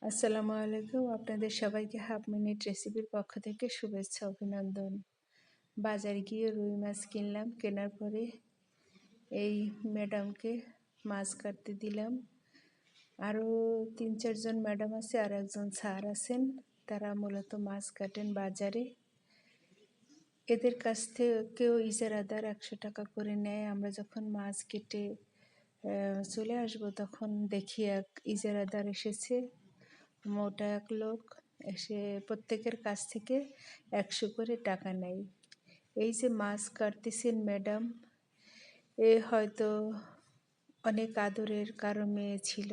আসসালামু আলাইকুম। আপনাদের সবাইকে হাফ মিনিট রেসিপির পক্ষ থেকে শুভেচ্ছা অভিনন্দন। বাজারে গিয়ে রুই মাছ কিনলাম। কেনার পরে এই ম্যাডামকে মাছ কাটতে দিলাম। আরও ৩-৪ জন ম্যাডাম আছে আর একজন স্যার আছেন। তারা মূলত মাছ কাটেন বাজারে। এদের কাছ থেকেও ইজারাদার ১০০ টাকা করে নেয়। আমরা যখন মাছ কেটে চলে আসব তখন দেখি এক ইজারাদার এসেছে, মোটা এক লোক এসে প্রত্যেকের কাছ থেকে ১০০ করে টাকা নেয়। এই যে মাছ কাটতেছেন ম্যাডাম, এ হয়তো অনেক আদরের কারো মেয়ে ছিল,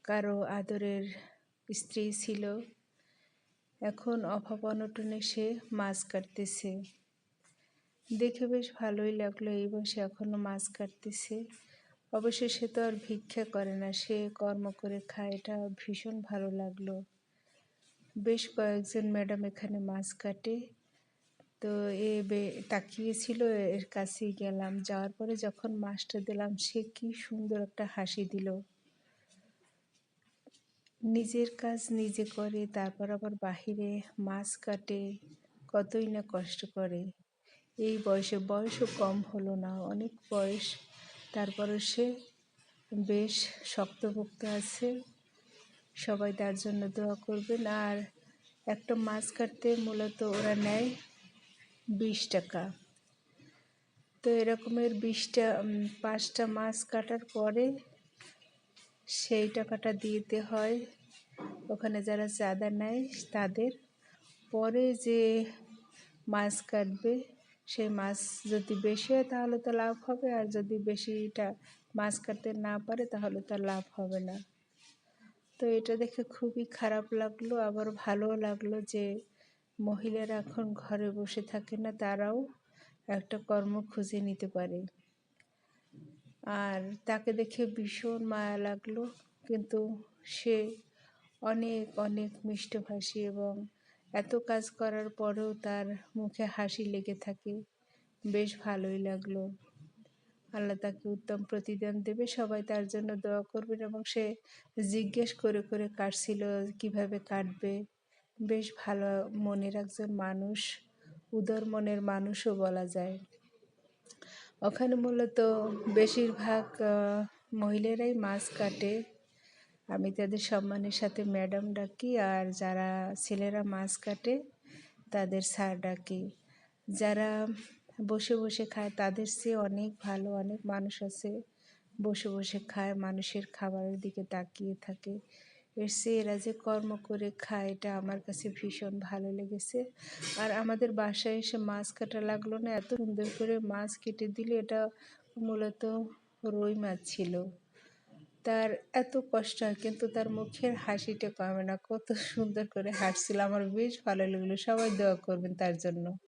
কারো আদরের স্ত্রী ছিল। এখন অভাব অনটনে সে মাছ কাটতেছে। দেখে বেশ ভালোই লাগলো, এই বয়সে এখনও মাছ কাটতেছে। অবশ্য সে তো আর ভিক্ষা করে না, সে কর্ম করে খায়। এটা ভীষণ ভালো লাগলো। বেশ কয়েকজন ম্যাডাম এখানে মাছ কাটে। তো তাকিয়েছিল, এর কাছেই গেলাম। যাওয়ার পরে যখন মাছটা দিলাম, সে কি সুন্দর একটা হাসি দিল। নিজের কাজ নিজে করে, তারপর আবার বাহিরে মাছ কাটে, কতই না কষ্ট করে। এই বয়সও কম হলো না, অনেক বয়স। তারপরে সে বেশ শক্তপোক্ত আছে। সবাই তার জন্য দোয়া করবেন। আর একটা মাছ কাটতে মূলত ওরা নেয় ২০ টাকা। তো এরকমের ৫টা মাছ কাটার পরে সেই টাকাটা দিতে হয় ওখানে যারা চাঁদা নেয় তাদের। পরে যে মাছ কাটবে, সেই মাছ যদি বেশি হয় তাহলে তো লাভ হবে, আর যদি বেশিটা মাছ কাটতে না পারে তাহলে তো লাভ হবে না। তো এটা দেখে খুবই খারাপ লাগলো, আবার ভালোও লাগলো যে মহিলারা এখন ঘরে বসে থাকে না, তারাও একটা কর্ম খুঁজে নিতে পারে। আর তাকে দেখে ভীষণ মায়া লাগলো। কিন্তু সে অনেক অনেক মিষ্টভাষী এবং এত কাজ করার পরেও তার মুখে হাসি লেগে থাকে। বেশ ভালোই লাগলো। আল্লাহ তাকে উত্তম প্রতিদান দেবে। সবাই তার জন্য দোয়া করবেন। এবং সে জিজ্ঞেস করে করে কাটছিল কিভাবে কাটবে। বেশ ভালো মনের একজন মানুষ, উদার মনের মানুষও বলা যায়। ওখানে মূলত বেশিরভাগ মহিলারাই মাছ কাটে। আমি তাদের সম্মানের সাথে ম্যাডাম ডাকি, আর যারা ছেলেরা মাছ কাটে তাদের স্যার ডাকি। যারা বসে বসে খায় তাদের চেয়ে অনেক ভালো অনেক মানুষ আছে বসে বসে খায়, মানুষের খাবারের দিকে তাকিয়ে থাকে। এর চেয়ে এরা যে কর্ম করে খায়, এটা আমার কাছে ভীষণ ভালো লেগেছে। আর আমাদের বাসায় এসে মাছ কাটা লাগলো না, এত সুন্দর করে মাছ কেটে দিলে। এটা মূলত রুই মাছ ছিল। তার এত কষ্ট হয় কিন্তু তার মুখের হাসিটা কমে না, কত সুন্দর করে হাসছিল। আমার বেশ ভালো লাগলো। সবাই দোয়া করবেন তার জন্য।